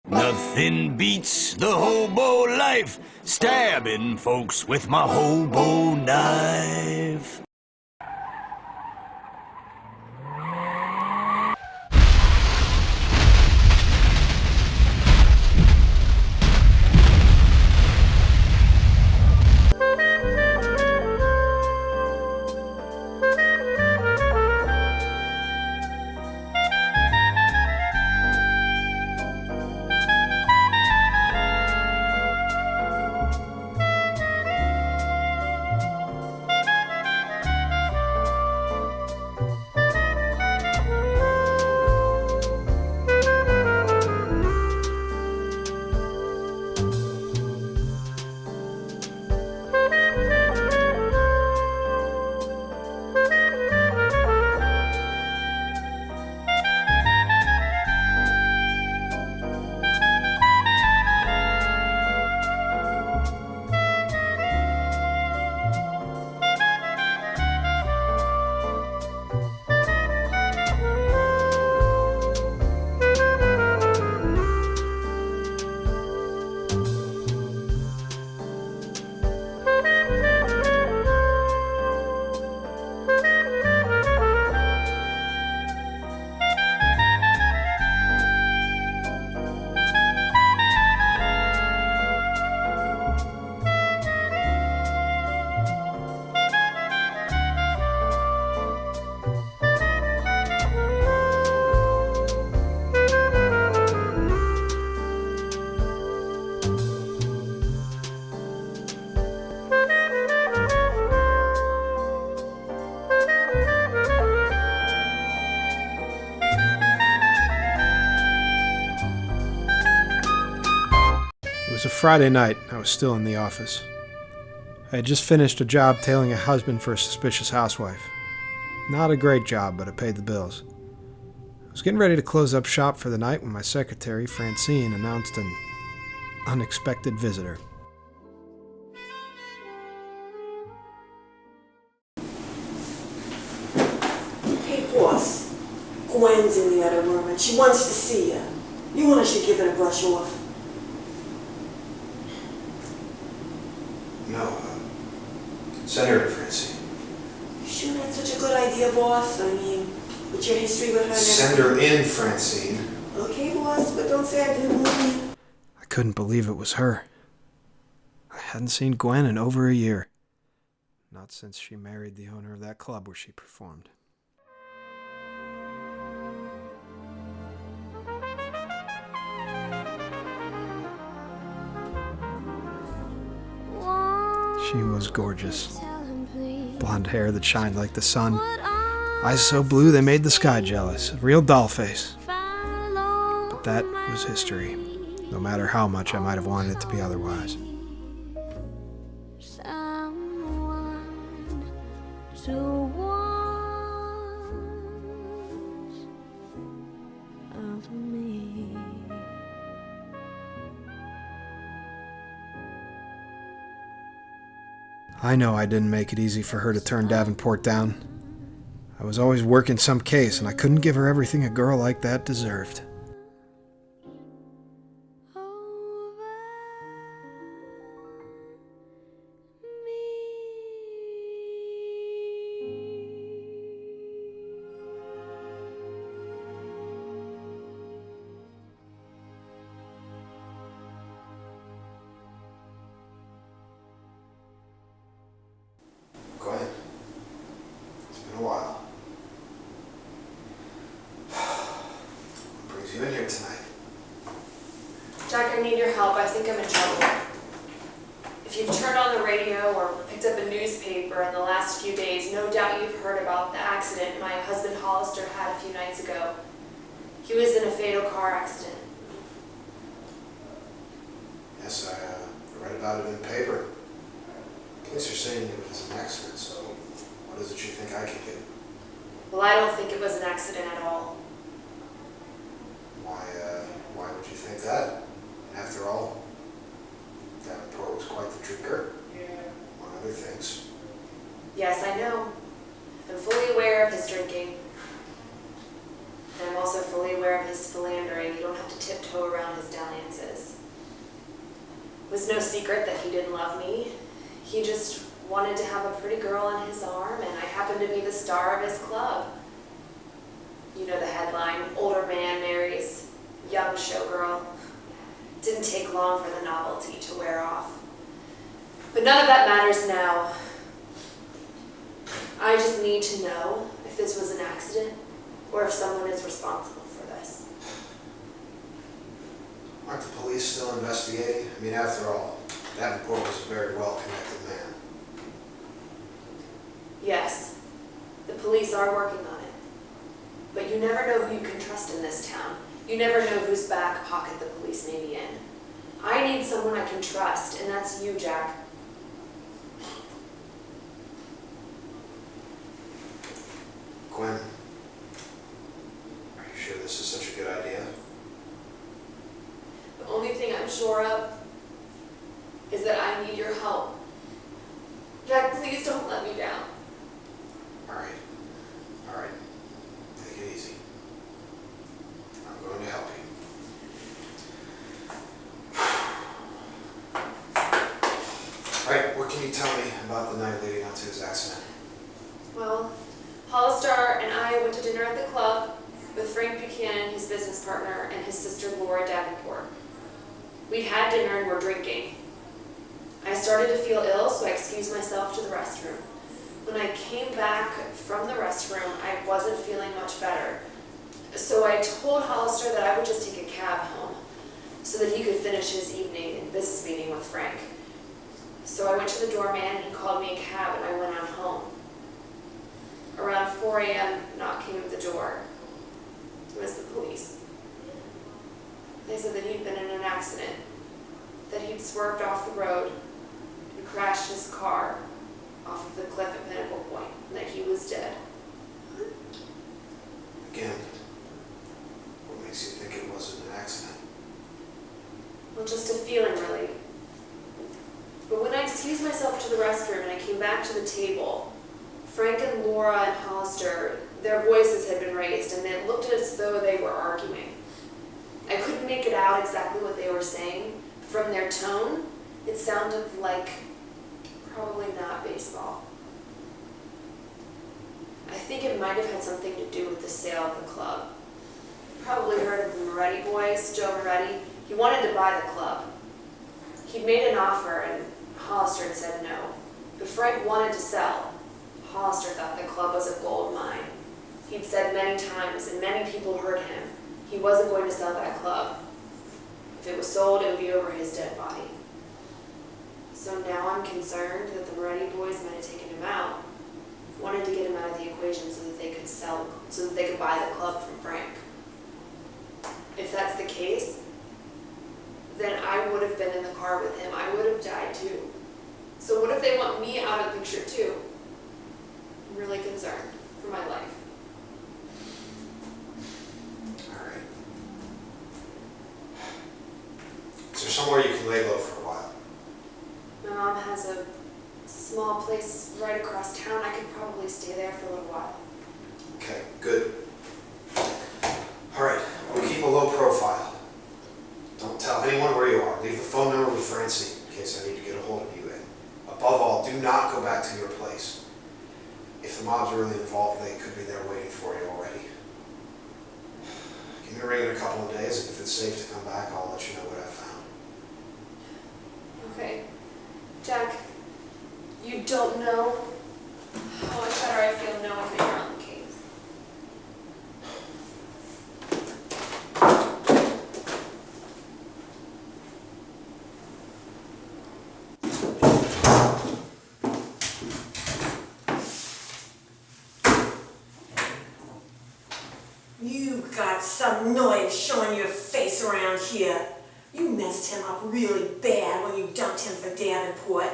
Nothing beats the hobo life, stabbing folks with my hobo knife. It was a Friday night. I was still in the office. I had just finished a job tailing a husband for a suspicious housewife. Not a great job, but it paid the bills. I was getting ready to close up shop for the night when my secretary, Francine, announced an unexpected visitor. Hey, boss. Gwen's in the other room and she wants to see you. You want us to give it a brush off? No, send her to Francine. You sure that's such a good idea, boss? I mean, with your history with her and Send her in, Francine. Okay, boss, but don't say I didn't warn you. I couldn't believe it was her. I hadn't seen Gwen in over a year. Not since she married the owner of that club where she performed. She was gorgeous. Blonde hair that shined like the sun. Eyes so blue they made the sky jealous. A real doll face. But that was history. No matter how much I might have wanted it to be otherwise. I know I didn't make it easy for her to turn Davenport down. I was always working some case, and I couldn't give her everything a girl like that deserved. Gwen, it's been a while. What brings you in here tonight? Jack, I need your help. I think I'm in trouble. If you've turned on the radio or picked up a newspaper in the last few days, no doubt you've heard about the accident my husband Hollister had a few nights ago. He was in a fatal car accident. Yes, I read about it in the paper. Police are saying it was an accident, so what is it you think I could do? Well, I don't think it was an accident at all. Why would you think that? After all, Davenport was quite the drinker, among other things. Yes, I know. I'm fully aware of his drinking. And I'm also fully aware of his philandering. You don't have to tiptoe around his dalliances. It was no secret that he didn't love me. He just wanted to have a pretty girl in his arm, and I happened to be the star of his club. You know the headline, older man marries young showgirl. It didn't take long for the novelty to wear off. But none of that matters now. I just need to know if this was an accident or if someone is responsible for this. Aren't the police still investigating? I mean, after all, Davenport was a very well-connected man. Yes, the police are working on it. But you never know who you can trust in this town. You never know whose back pocket the police may be in. I need someone I can trust, and that's you, Jack. Gwen, are you sure this is such a good idea? The only thing I'm sure of is that I need your help. Jack, please don't let me down. All right. Take it easy. I'm going to help you. All right, what can you tell me about the night leading up to his accident? Well, Hollister and I went to dinner at the club with Frank Buchanan, his business partner, and his sister Laura Davenport. We'd had dinner and were drinking. I started to feel ill, so I excused myself to the restroom. When I came back from the restroom, I wasn't feeling much better. So I told Hollister that I would just take a cab home so that he could finish his evening and business meeting with Frank. So I went to the doorman and he called me a cab and I went on home. Around 4 a.m., knocking at the door. It was the police. They said that he'd been in an accident, that he'd swerved off the road and crashed his car off of the cliff at Pinnacle Point, and that he was dead. Again, what makes you think it wasn't an accident? Well, just a feeling, really. But when I excused myself to the restroom and I came back to the table, Frank and Laura and Hollister, their voices had been raised, and it looked as though they were arguing. I couldn't make it out exactly what they were saying. From their tone, it sounded like probably not baseball. I think it might have had something to do with the sale of the club. You probably heard of the Moretti boys, Joe Moretti. He wanted to buy the club. He'd made an offer and Hollister had said no. But Frank wanted to sell. Hollister thought the club was a gold mine. He'd said many times, and many people heard him, he wasn't going to sell that club. If it was sold, it would be over his dead body. So now I'm concerned that the Moretti boys might have taken him out, wanted to get him out of the equation so that they could sell, so that they could buy the club from Frank. If that's the case, then I would have been in the car with him. I would have died too. So what if they want me out of the picture too? I'm really concerned for my life. All right. Is there somewhere you can lay low for a while? My mom has a small place right across town. I could probably stay there for a little while. Okay, good. All right, we'll keep a low profile. Don't tell anyone where you are. Leave the phone number with Francine in case I need to get a hold of you. And above all, do not go back to your place. If the mob's really involved, they could be there waiting for you already. Give me a ring in a couple of days, and if it's safe to come back, I'll let you know what I found. Okay. Jack, you don't know how much better I feel knowing that you're on the case. You got some noise showing your face around here. You messed him up really bad when you dumped him for Davenport.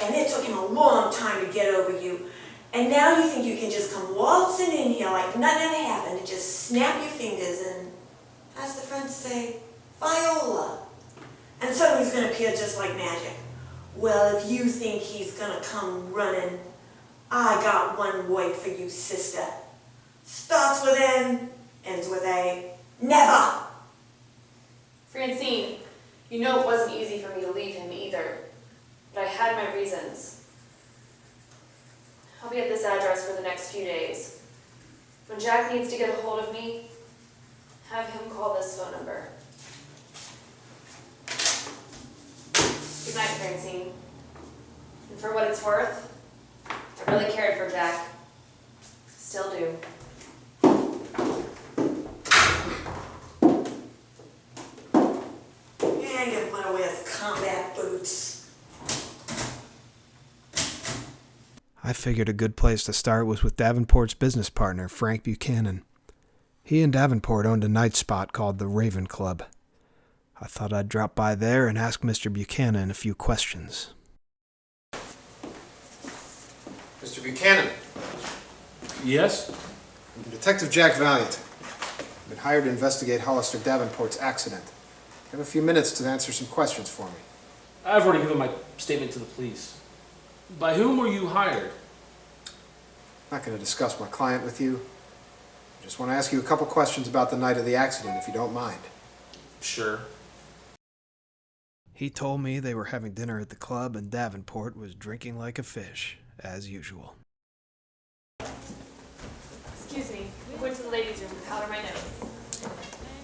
And it took him a long time to get over you. And now you think you can just come waltzing in here like nothing ever happened and just snap your fingers and, as the French say, Viola. And suddenly he's going to appear just like magic. Well, if you think he's going to come running, I got one word for you, sister. Starts with N and standards, were they? Never! Francine, you know it wasn't easy for me to leave him either, but I had my reasons. I'll be at this address for the next few days. When Jack needs to get a hold of me, have him call this phone number. Good night, Francine. And for what it's worth, I really cared for Jack. Still do. And you better wear combat boots. I figured a good place to start was with Davenport's business partner, Frank Buchanan. He and Davenport owned a night spot called the Raven Club. I thought I'd drop by there and ask Mr. Buchanan a few questions. Mr. Buchanan, Yes? I'm Detective Jack Valiant. I've been hired to investigate Hollister Davenport's accident. You have a few minutes to answer some questions for me. I've already given my statement to the police. By whom were you hired? I'm not going to discuss my client with you. I just want to ask you a couple questions about the night of the accident, if you don't mind. Sure. He told me they were having dinner at the club and Davenport was drinking like a fish, as usual. Excuse me, we went to the ladies' room to powder my nose.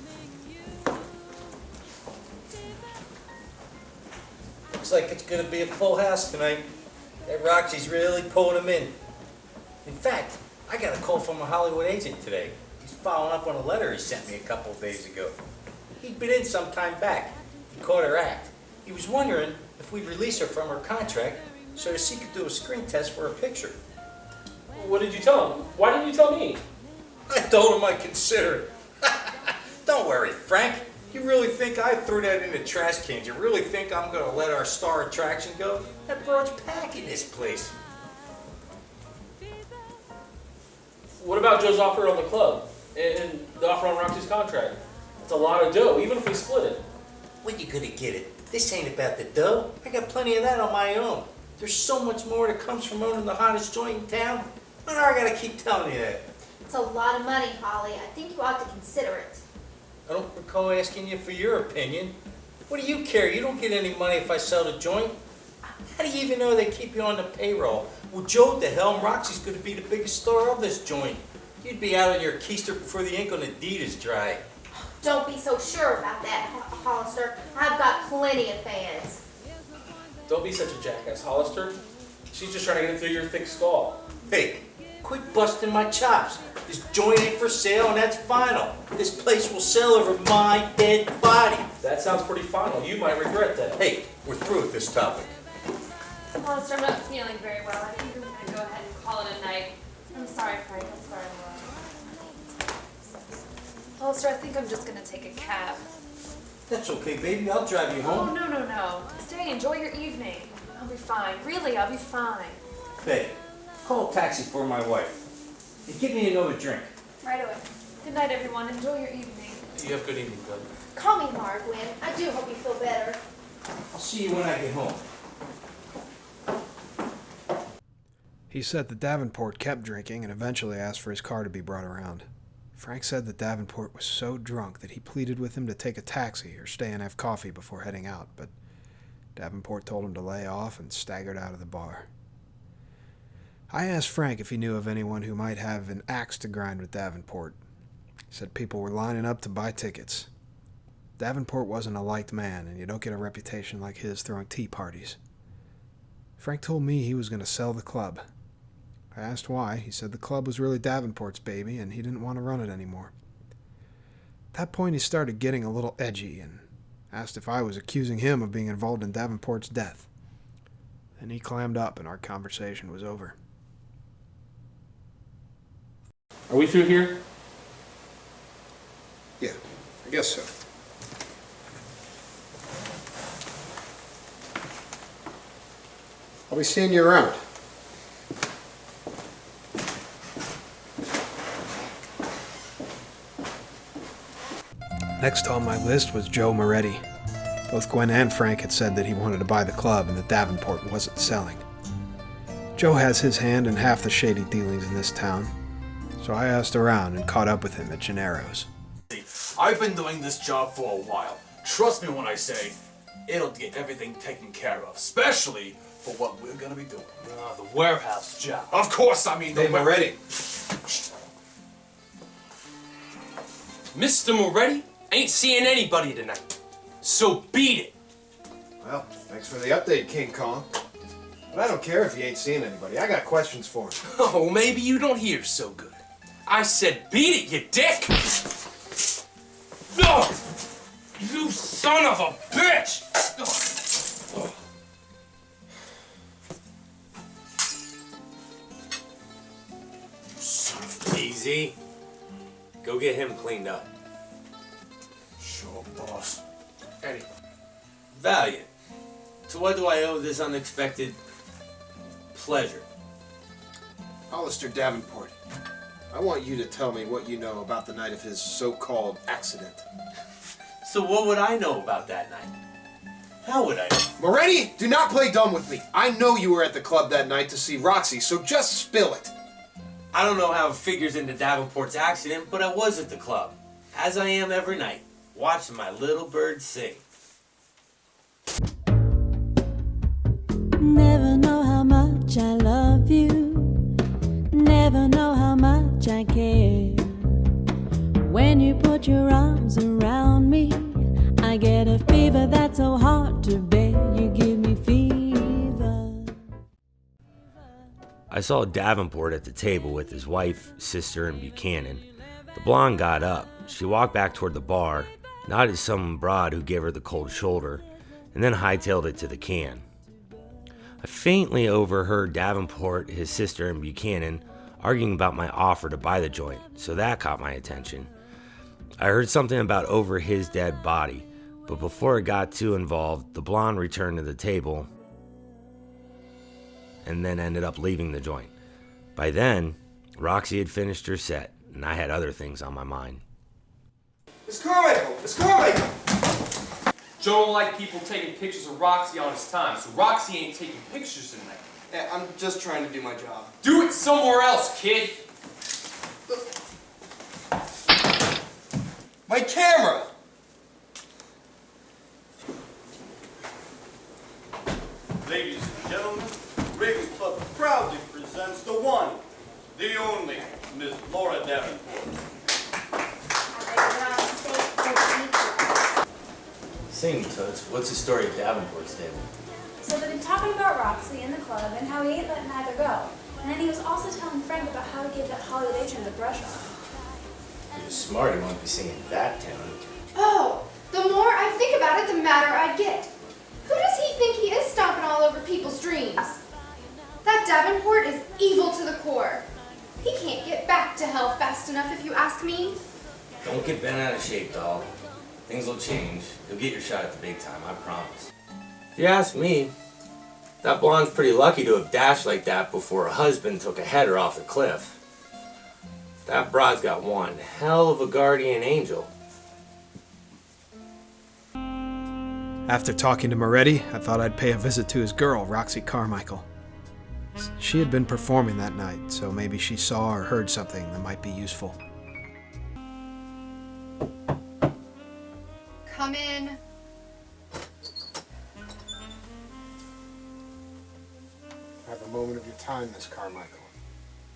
Looks like it's gonna be a full house tonight. That Roxy's really pulling him in. In fact, I got a call from a Hollywood agent today. He's following up on a letter he sent me a couple of days ago. He'd been in some time back. He caught her act. He was wondering if we'd release her from her contract so that she could do a screen test for her picture. What did you tell him? Why didn't you tell me? I told him I'd consider it. Don't worry, Frank. You really think I threw that in the trash cans? You really think I'm gonna let our star attraction go? That broad's packing this place. What about Joe's offer on the club? And the offer on Roxy's contract? It's a lot of dough, even if we split it. When you gonna get it? This ain't about the dough. I got plenty of that on my own. There's so much more that comes from owning the hottest joint in town. Why do I gotta keep telling you that? It's a lot of money, Holly. I think you ought to consider it. I don't recall asking you for your opinion. What do you care? You don't get any money if I sell the joint. How do you even know they keep you on the payroll? Well, Joe at the helm, Roxy's gonna be the biggest star of this joint. You'd be out on your keister before the ink on the deed is dry. Don't be so sure about that, Hollister. I've got plenty of fans. Don't be such a jackass, Hollister. She's just trying to get it through your thick skull. Hey, quit busting my chops. This joint ain't for sale and that's final. This place will sell over my dead body. That sounds pretty final. You might regret that. Hey, we're through with this topic. Hollister, I'm not feeling very well. I think I'm gonna go ahead and call it a night. I'm sorry, Frank. I'm sorry, Laura. Hollister, I think I'm just gonna take a cab. That's okay, baby. I'll drive you Oh, home. no. Stay, enjoy your evening. I'll be fine. Really, I'll be fine. Hey, call a taxi for my wife. And give me another drink. Right away. Good night, everyone. Enjoy your evening. You have good evening, bud. Call me Margwin. I do hope you feel better. I'll see you when I get home. He said that Davenport kept drinking and eventually asked for his car to be brought around. Frank said that Davenport was so drunk that he pleaded with him to take a taxi or stay and have coffee before heading out, but Davenport told him to lay off and staggered out of the bar. I asked Frank if he knew of anyone who might have an axe to grind with Davenport. He said people were lining up to buy tickets. Davenport wasn't a liked man, and you don't get a reputation like his throwing tea parties. Frank told me he was going to sell the club. I asked why. He said the club was really Davenport's baby, and he didn't want to run it anymore. At that point, he started getting a little edgy and asked if I was accusing him of being involved in Davenport's death. Then he clammed up, and our conversation was over. Are we through here? Yeah, I guess so. I'll be seeing you around. Next on my list was Joe Moretti. Both Gwen and Frank had said that he wanted to buy the club and that Davenport wasn't selling. Joe has his hand in half the shady dealings in this town, so I asked around and caught up with him at Gennaro's. I've been doing this job for a while. Trust me when I say it'll get everything taken care of, especially for what we're gonna be doing. The warehouse job. Of course, I mean the Hey, Moretti. Mr. Moretti ain't seeing anybody tonight. So beat it. Well, thanks for the update, King Kong. But I don't care if you ain't seeing anybody. I got questions for him. Oh, maybe you don't hear so good. I said beat it, you dick! Oh, you son of a bitch! Easy. Go get him cleaned up. Sure, boss. Eddie. Valiant. To what do I owe this unexpected pleasure? Hollister Davenport, I want you to tell me what you know about the night of his so-called accident. So what would I know about that night? How would I know? Moretti, do not play dumb with me. I know you were at the club that night to see Roxy, so just spill it. I don't know how it figures into Davenport's accident, but I was at the club, as I am every night, watching my little bird sing. Never know how much I love you. Never know how much I care. When you put your arms around me, I get a fever that's so hard to bear. You give me fever. I saw Davenport at the table with his wife, sister, and Buchanan. The blonde got up. She walked back toward the bar, nodded at some broad who gave her the cold shoulder, and then hightailed it to the can. I faintly overheard Davenport, his sister, and Buchanan arguing about my offer to buy the joint, so that caught my attention. I heard something about over his dead body, but before it got too involved, the blonde returned to the table and then ended up leaving the joint. By then, Roxy had finished her set, and I had other things on my mind. Miss Carmichael! Miss Carmichael! Joe don't like people taking pictures of Roxy on his time, so Roxy ain't taking pictures tonight. Yeah, I'm just trying to do my job. Do it somewhere else, kid! My camera! Ladies and gentlemen, Raven Club proudly presents the one, the only, Miss Laura Davenport. Sing, Toots. What's the story of Davenport's table? So they've been talking about Roxy in the club and how he ain't letting either go. And then he was also telling Frank about how to give that Hollywood agent the brush off. He was smart. He won't be singing that tune. Oh, the more I think about it, the madder I get. Who does he think he is stomping all over people's dreams? That Davenport is evil to the core. He can't get back to hell fast enough if you ask me. Don't get bent out of shape, doll. Things will change. You'll get your shot at the big time, I promise. If you ask me, that blonde's pretty lucky to have dashed like that before her husband took a header off the cliff. That broad's got one hell of a guardian angel. After talking to Moretti, I thought I'd pay a visit to his girl, Roxy Carmichael. She had been performing that night, so maybe she saw or heard something that might be useful. Come in. Have a moment of your time, Miss Carmichael.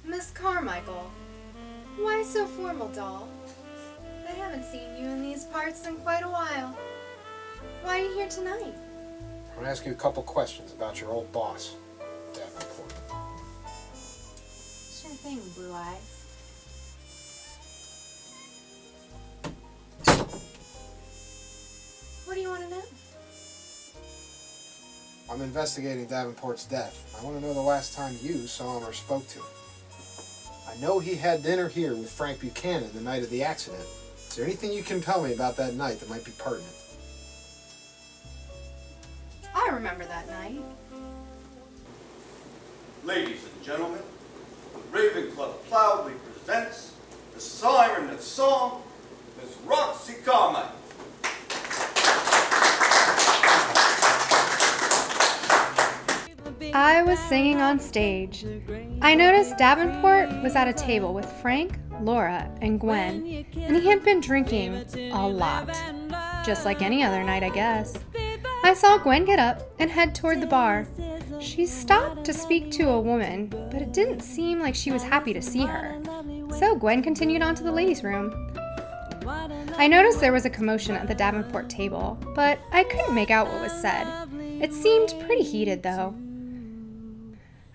Miss Carmichael, why so formal, doll? I haven't seen you in these parts in quite a while. Why are you here tonight? I want to ask you a couple questions about your old boss, Davenport. Sure thing, Blue Eyes. What do you want to know? I'm investigating Davenport's death. I want to know the last time you saw him or spoke to him. I know he had dinner here with Frank Buchanan the night of the accident. Is there anything you can tell me about that night that might be pertinent? I remember that night. Ladies and gentlemen, the Raven Club proudly presents the siren of song, Miss Roxy Carmichael. I was singing on stage. I noticed Davenport was at a table with Frank, Laura, and Gwen, and he had been drinking a lot. Just like any other night, I guess. I saw Gwen get up and head toward the bar. She stopped to speak to a woman, but it didn't seem like she was happy to see her. So Gwen continued on to the ladies' room. I noticed there was a commotion at the Davenport table, but I couldn't make out what was said. It seemed pretty heated, though.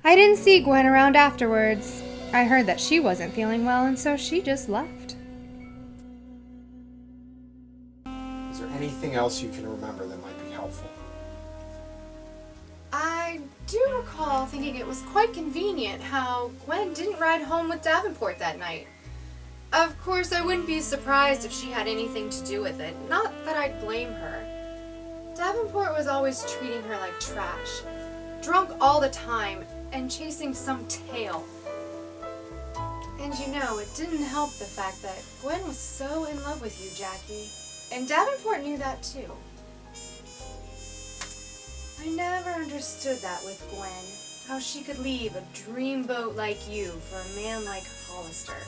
I didn't see Gwen around afterwards. I heard that she wasn't feeling well, and so she just left. Is there anything else you can remember that might be helpful? I do recall thinking it was quite convenient how Gwen didn't ride home with Davenport that night. Of course, I wouldn't be surprised if she had anything to do with it. Not that I'd blame her. Davenport was always treating her like trash. Drunk all the time and chasing some tail. And you know, it didn't help the fact that Gwen was so in love with you, Jackie. And Davenport knew that too. I never understood that with Gwen. How she could leave a dreamboat like you for a man like Hollister.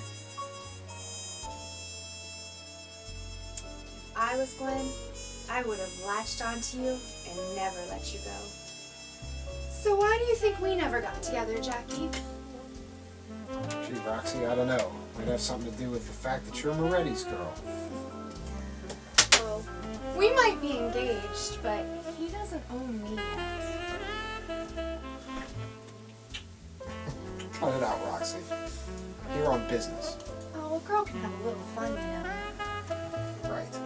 If I was Gwen, I would have latched onto you and never let you go. So why do you think we never got together, Jackie? Gee, Roxy, I don't know. Might have something to do with the fact that you're Moretti's girl. Well, we might be engaged, but he doesn't own me yet. Cut it out, Roxy. You're on business. Oh, a girl can have a little fun, you know. Right.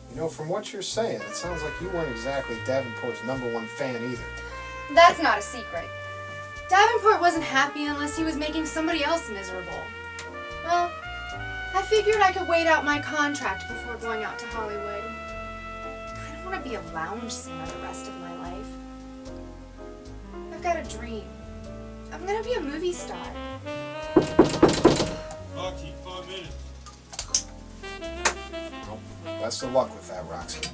You know, from what you're saying, it sounds like you weren't exactly Davenport's #1 fan either. That's not a secret. Davenport wasn't happy unless he was making somebody else miserable. Well, I figured I could wait out my contract before going out to Hollywood. I don't want to be a lounge singer the rest of my life. I've got a dream. I'm going to be a movie star. Roxy, 5 minutes. Well, best of luck with that, Roxy.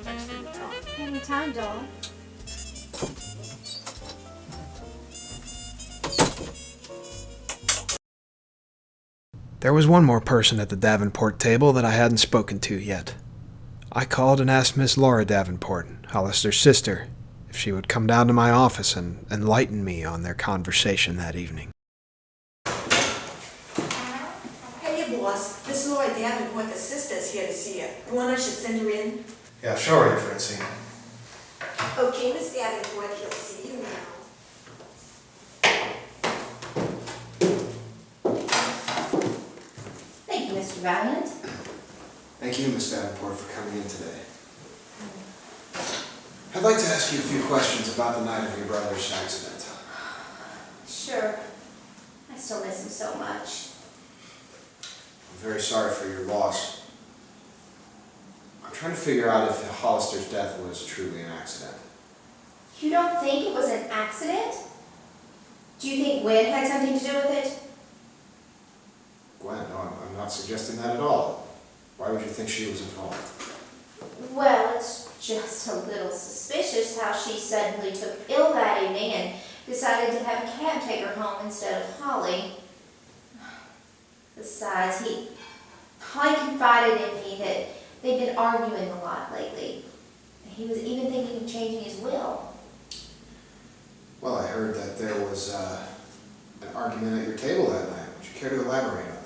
Thanks for your time. Anytime, doll. There was one more person at the Davenport table that I hadn't spoken to yet. I called and asked Miss Laura Davenport, Hollister's sister, if she would come down to my office and enlighten me on their conversation that evening. Hey, boss. Miss Laura Davenport, the sister's here to see you. You want I should send her in? Yeah, sure, Aunt Francine. Okay, Miss Davenport, she'll see you now. Thank you, Mr. Valiant. Thank you, Miss Davenport, for coming in today. I'd like to ask you a few questions about the night of your brother's accident. Sure. I still miss him so much. I'm very sorry for your loss. I'm trying to figure out if Hollister's death was truly an accident. You don't think it was an accident? Do you think Gwen had something to do with it? Gwen, no, I'm not suggesting that at all. Why would you think she was involved? Well, it's just a little suspicious how she suddenly took ill that evening and decided to have a cab take her home instead of Holly. Besides, Holly confided in me that they've been arguing a lot lately. He was even thinking of changing his will. Well, I heard that there was an argument at your table that night. Would you care to elaborate on that?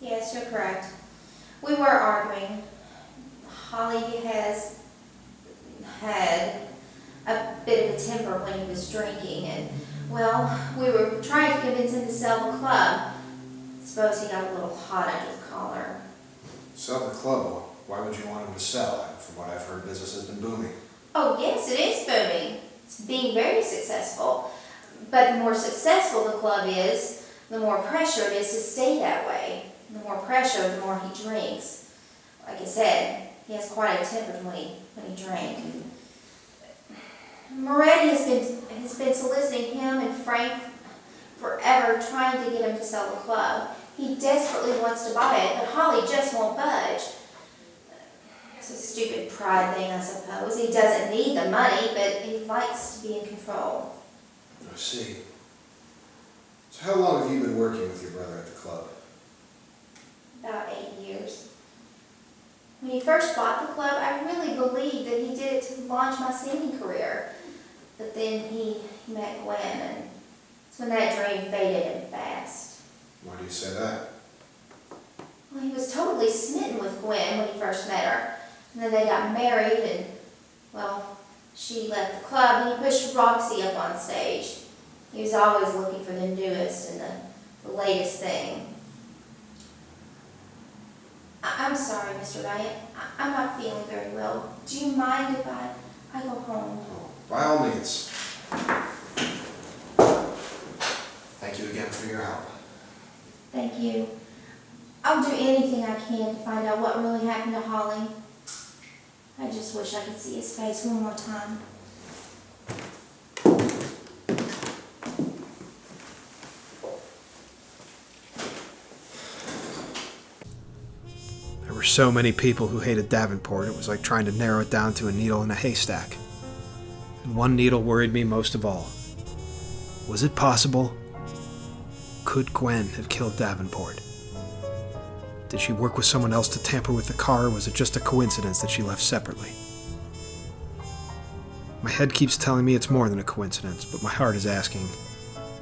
Yes, you're correct. We were arguing. Holly has had a bit of a temper when he was drinking, and, well, we were trying to convince him to sell the club. Suppose he got a little hot under the collar. Sell the club? Why would you want him to sell? From what I've heard, business has been booming. Oh, yes, it is booming. It's being very successful. But the more successful the club is, the more pressure it is to stay that way. The more pressure, the more he drinks. Like I said, he has quite a temper when he drank. Moretti has been soliciting him and Frank forever, trying to get him to sell the club. He desperately wants to buy it, but Holly just won't budge. It's a stupid pride thing, I suppose. He doesn't need the money, but he likes to be in control. I see. So how long have you been working with your brother at the club? About 8 years. When he first bought the club, I really believed that he did it to launch my singing career. But then he met Gwen, and that's when that dream faded and fast. Why do you say that? Well, he was totally smitten with Gwen when he first met her. And then they got married, and, well, she left the club, and he pushed Roxy up on stage. He was always looking for the newest and the latest thing. I'm sorry, Mr. Wright. I'm not feeling very well. Do you mind if I go home? Oh, by all means. Thank you again for your help. Thank you. I'll do anything I can to find out what really happened to Holly. I just wish I could see his face one more time. There were so many people who hated Davenport, it was like trying to narrow it down to a needle in a haystack. And one needle worried me most of all. Was it possible? Could Gwen have killed Davenport? Did she work with someone else to tamper with the car, or was it just a coincidence that she left separately? My head keeps telling me it's more than a coincidence, but my heart is asking,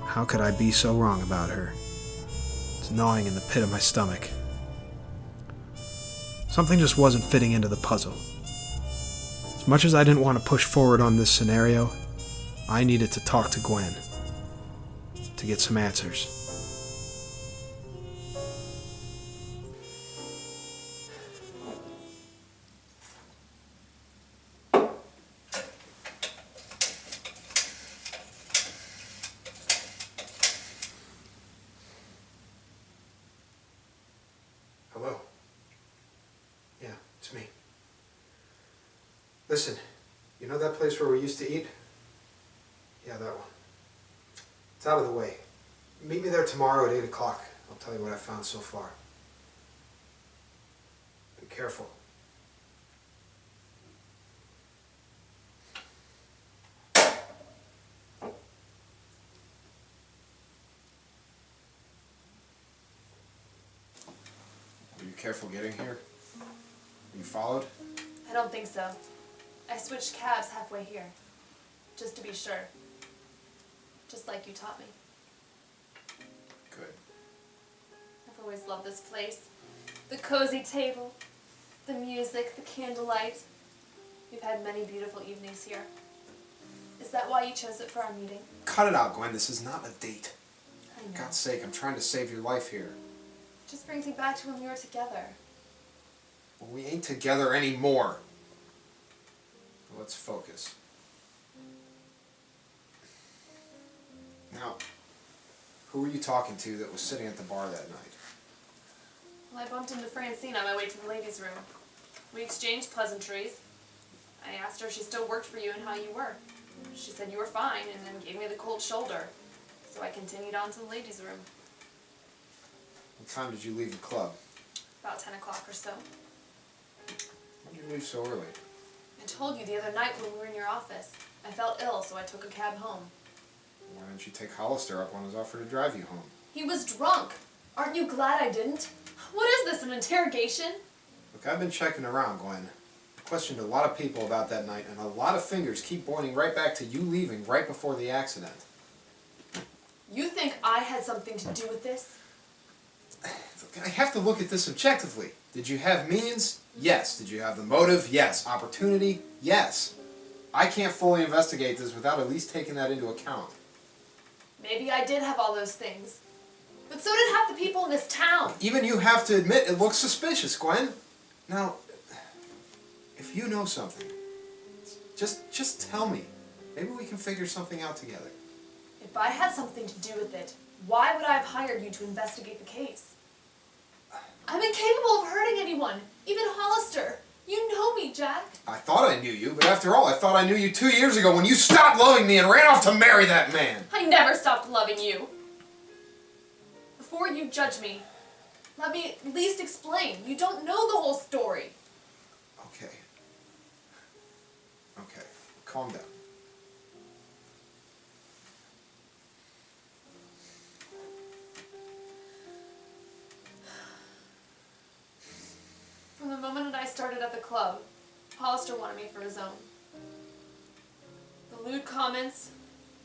how could I be so wrong about her? It's gnawing in the pit of my stomach. Something just wasn't fitting into the puzzle. As much as I didn't want to push forward on this scenario, I needed to talk to Gwen to get some answers. Hello? Yeah, it's me. Listen, you know that place where we used to eat? Yeah, that one. It's out of the way. Meet me there tomorrow at 8 o'clock. I'll tell you what I found so far. Be careful. Were you careful getting here? Were you followed? I don't think so. I switched cabs halfway here, just to be sure. Just like you taught me. Good. I've always loved this place. The cozy table, the music, the candlelight. We've had many beautiful evenings here. Is that why you chose it for our meeting? Cut it out, Gwen. This is not a date. I know. For God's sake, I'm trying to save your life here. It just brings me back to when we were together. Well, we ain't together anymore. Let's focus. Now, who were you talking to that was sitting at the bar that night? Well, I bumped into Francine on my way to the ladies' room. We exchanged pleasantries. I asked her if she still worked for you and how you were. She said you were fine and then gave me the cold shoulder. So I continued on to the ladies' room. What time did you leave the club? About 10 o'clock or so. Why did you leave so early? I told you the other night when we were in your office. I felt ill, so I took a cab home. Why didn't you take Hollister up on his offer to drive you home? He was drunk. Aren't you glad I didn't? What is this, an interrogation? Look, I've been checking around, Gwen. I questioned a lot of people about that night, and a lot of fingers keep pointing right back to you leaving right before the accident. You think I had something to do with this? Look, I have to look at this objectively. Did you have means? Yes. Did you have the motive? Yes. Opportunity? Yes. I can't fully investigate this without at least taking that into account. Maybe I did have all those things. But so did half the people in this town. Even you have to admit it looks suspicious, Gwen. Now, if you know something, just tell me. Maybe we can figure something out together. If I had something to do with it, why would I have hired you to investigate the case? I'm incapable of hurting anyone, even Hollister. You know me, Jack. I thought I knew you, but after all, I thought I knew you 2 years ago when you stopped loving me and ran off to marry that man. I never stopped loving you. Before you judge me, let me at least explain. You don't know the whole story. Okay. Okay, calm down. From the moment that I started at the club, Hollister wanted me for his own. The lewd comments,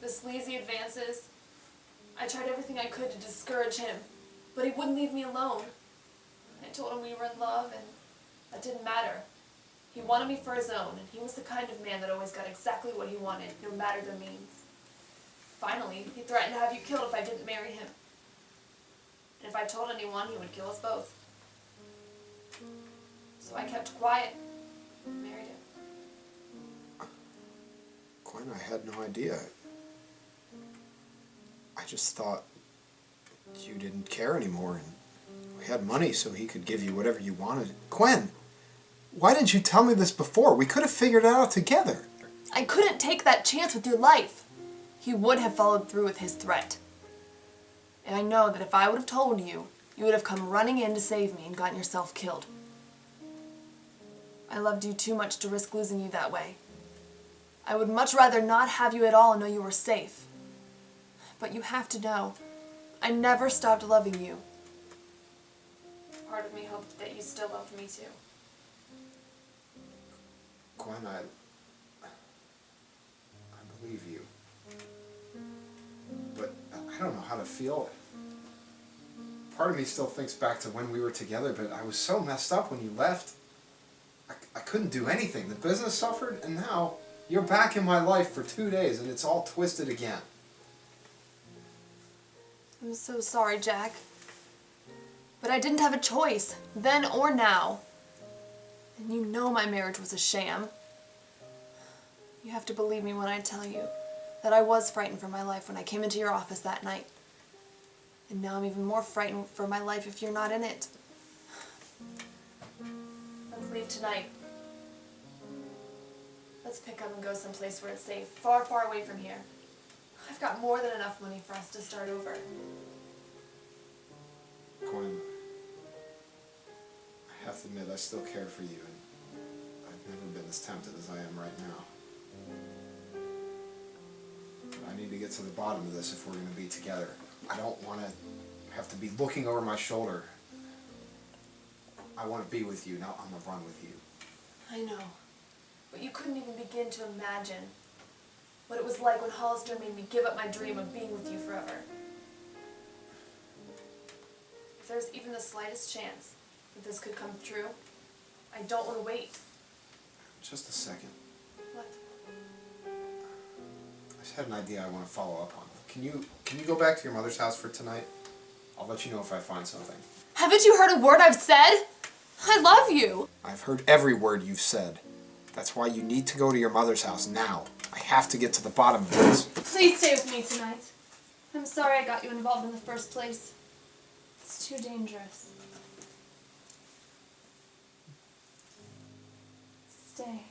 the sleazy advances, I tried everything I could to discourage him, but he wouldn't leave me alone. I told him we were in love and that didn't matter. He wanted me for his own, and he was the kind of man that always got exactly what he wanted, no matter the means. Finally, he threatened to have you killed if I didn't marry him. And if I told anyone, he would kill us both. So I kept quiet and married him. Gwen, I had no idea. I just thought you didn't care anymore and we had money so he could give you whatever you wanted. Gwen, why didn't you tell me this before? We could have figured it out together. I couldn't take that chance with your life. He would have followed through with his threat. And I know that if I would have told you, you would have come running in to save me and gotten yourself killed. I loved you too much to risk losing you that way. I would much rather not have you at all and know you were safe. But you have to know, I never stopped loving you. Part of me hoped that you still loved me too. Gwen, I believe you. But I don't know how to feel. Part of me still thinks back to when we were together, but I was so messed up when you left. I couldn't do anything. The business suffered, and now you're back in my life for 2 days, and it's all twisted again. I'm so sorry, Jack. But I didn't have a choice, then or now. And you know my marriage was a sham. You have to believe me when I tell you that I was frightened for my life when I came into your office that night. And now I'm even more frightened for my life if you're not in it. Let's leave tonight. Let's pick up and go someplace where it's safe, far, far away from here. I've got more than enough money for us to start over. Gwen, I have to admit I still care for you, and I've never been as tempted as I am right now. But I need to get to the bottom of this if we're going to be together. I don't want to have to be looking over my shoulder. I want to be with you, not on the run with you. I know, but you couldn't even begin to imagine what it was like when Hollister made me give up my dream of being with you forever. If there's even the slightest chance that this could come true, I don't want to wait. Just a second. What? I just had an idea I want to follow up on. Can you go back to your mother's house for tonight? I'll let you know if I find something. Haven't you heard a word I've said? I love you. I've heard every word you've said. That's why you need to go to your mother's house now. I have to get to the bottom of this. Please stay with me tonight. I'm sorry I got you involved in the first place. It's too dangerous. Stay.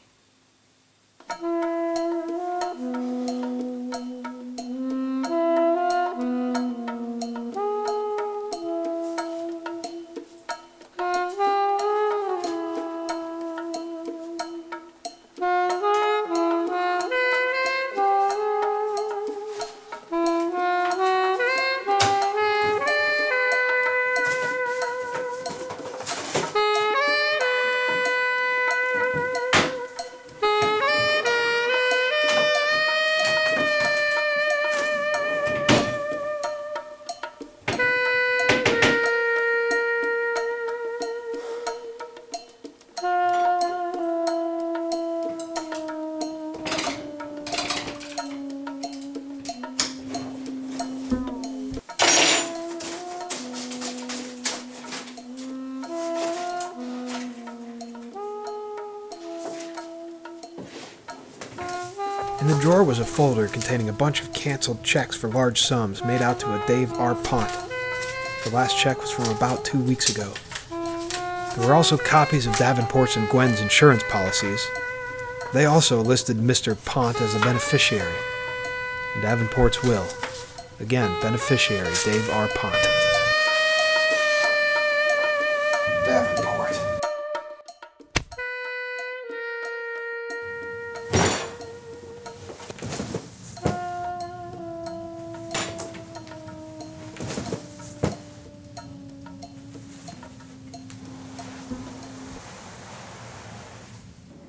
In the drawer was a folder containing a bunch of canceled checks for large sums made out to a Dave R. Pont. The last check was from about 2 weeks ago. There were also copies of Davenport's and Gwen's insurance policies. They also listed Mr. Pont as a beneficiary. And Davenport's will. Again, beneficiary Dave R. Pont. Davenport.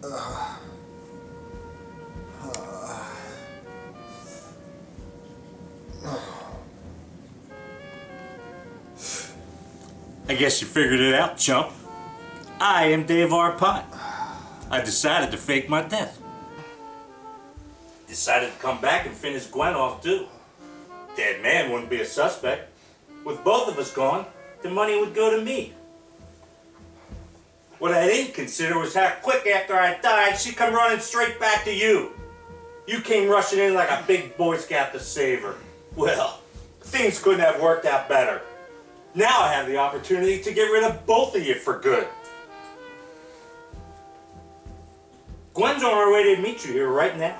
I guess you figured it out, chump. I am Dave Arpot. I decided to fake my death. Decided to come back and finish Gwen off too. Dead man wouldn't be a suspect. With both of us gone, the money would go to me. What I didn't consider was how quick after I died, she come running straight back to you. You came rushing in like a big Boy Scout to save her. Well, things couldn't have worked out better. Now I have the opportunity to get rid of both of you for good. Gwen's on her way to meet you here right now.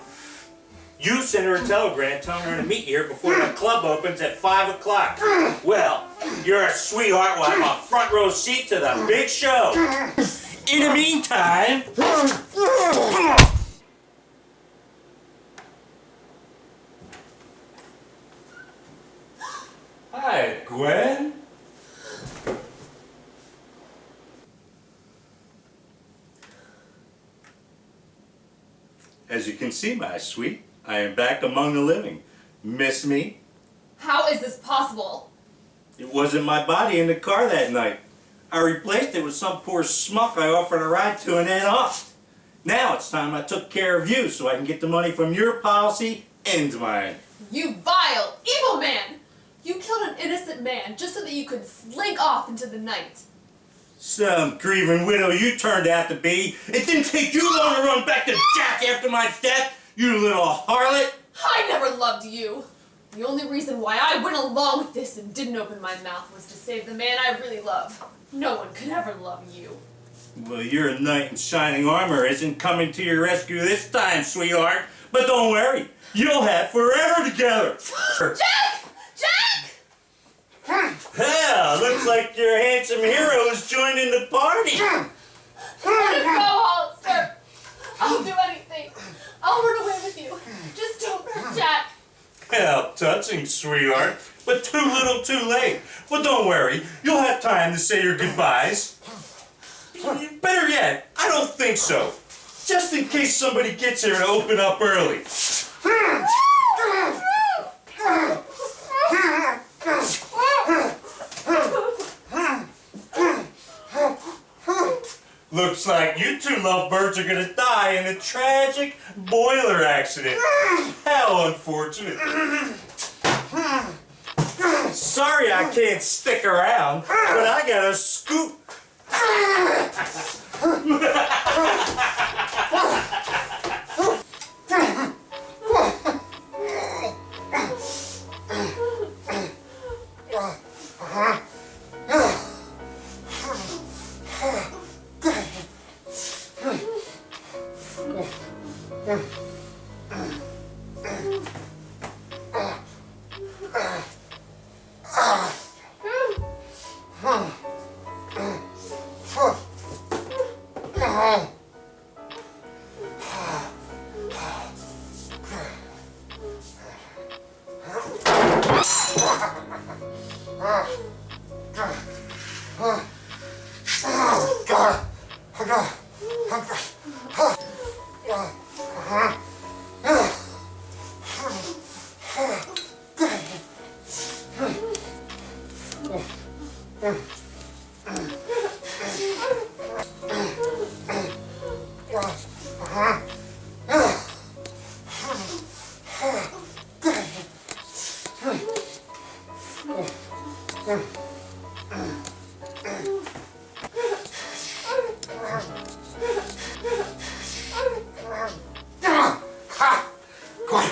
You sent her a telegram telling her to meet you here before the club opens at 5 o'clock. Well, you're a sweetheart. We'll have a front row seat to the big show. In the meantime... Hi, Gwen. As you can see, my sweet, I am back among the living. Miss me? How is this possible? It wasn't my body in the car that night. I replaced it with some poor schmuck I offered a ride to and then off. Now it's time I took care of you so I can get the money from your policy and mine. You vile, evil man! You killed an innocent man just so that you could slink off into the night. Some grieving widow you turned out to be. It didn't take you long to run back to Jack after my death, you little harlot. I never loved you. The only reason why I went along with this and didn't open my mouth was to save the man I really love. No one could ever love you. Well, your knight in shining armor isn't coming to your rescue this time, sweetheart. But don't worry, you'll have forever together. Jack! Jack! Hell, looks like your handsome hero is joining the party. Let him go, Hollister. I'll do anything. I'll run away with you. Just don't hurt Jack. How touching, sweetheart. But too little too late. Well, don't worry. You'll have time to say your goodbyes. Better yet, I don't think so. Just in case somebody gets here to open up early. Looks like you two lovebirds are gonna die in a tragic boiler accident. How unfortunate. Sorry I can't stick around, but I gotta scoot.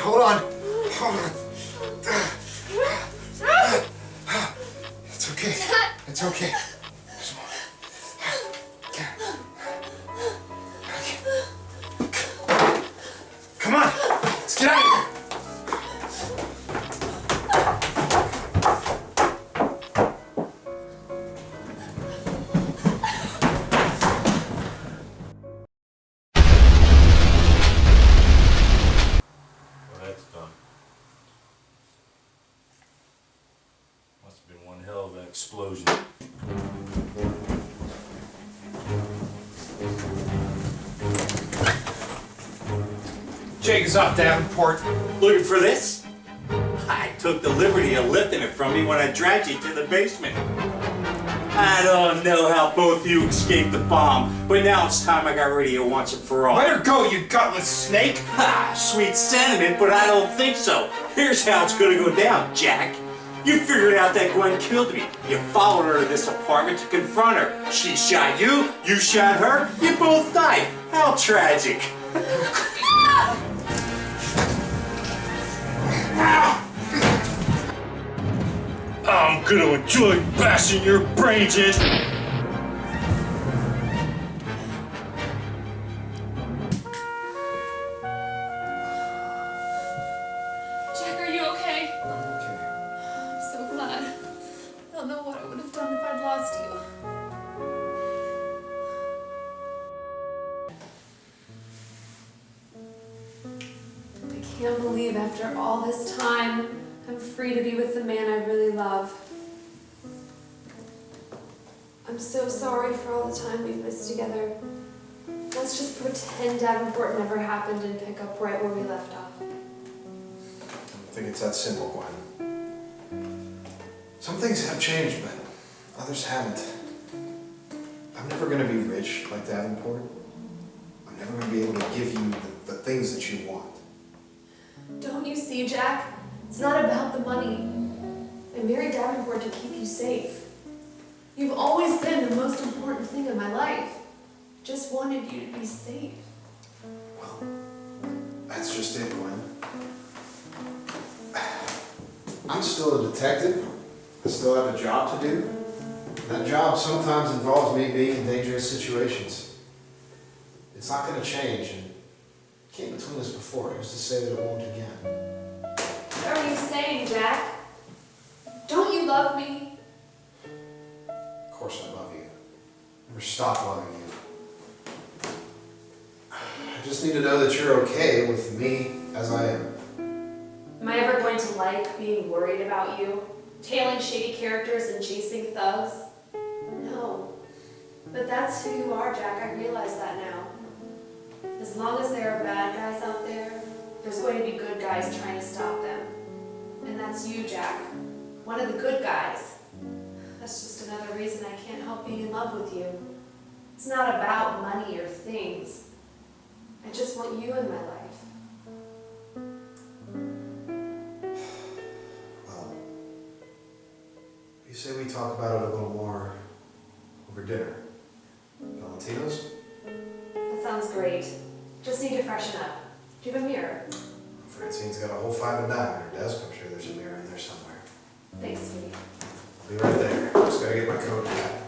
Hold on. It's okay. It's okay. Come on. Let's get out of here. That's done. Must have been one hell of an explosion. Shake us off, Davenport. Looking for this? I took the liberty of lifting it from me when I dragged you to the basement. I don't know how both of you escaped the bomb, but now it's time I got rid of you once and for all. Let her go, you gutless snake! Ha! Sweet sentiment, but I don't think so. Here's how it's gonna go down, Jack. You figured out that Gwen killed me. You followed her to this apartment to confront her. She shot you, you shot her, you both died. How tragic. I'm gonna enjoy bashing your brains in. Jack, are you okay? I'm so glad. I don't know what I would have done if I'd lost you. I can't believe after all this time, I'm free to be with the man I really love. I'm so sorry for all the time we've missed together. Let's just pretend Davenport never happened and pick up right where we left off. I don't think it's that simple, Gwen. Some things have changed, but others haven't. I'm never going to be rich like Davenport. I'm never going to be able to give you the things that you want. Don't you see, Jack? It's not about the money. I married Davenport to keep you safe. You've always been the most important thing in my life. Just wanted you to be safe. Well, that's just it, Gwen. I'm still a detective. I still have a job to do. That job sometimes involves me being in dangerous situations. It's not going to change, and it came between us before. Who's to say that it won't again? What are you saying, Jack? Don't you love me? Of course I love you. Never stop loving you. I just need to know that you're okay with me as I am. Am I ever going to like being worried about you? Tailing shady characters and chasing thugs? No. But that's who you are, Jack. I realize that now. As long as there are bad guys out there, there's going to be good guys trying to stop them. And that's you, Jack. One of the good guys. That's just another reason I can't help being in love with you. It's not about money or things. I just want you in my life. Well, you say we talk about it a little more over dinner. Valentino's? That sounds great. Just need to freshen up. Do you have a mirror? Francine's got a whole 5 and dime in her desk. I'm sure there's a mirror in there somewhere. Thanks, sweetie. I'll be right there. Just gotta get my coat and hat.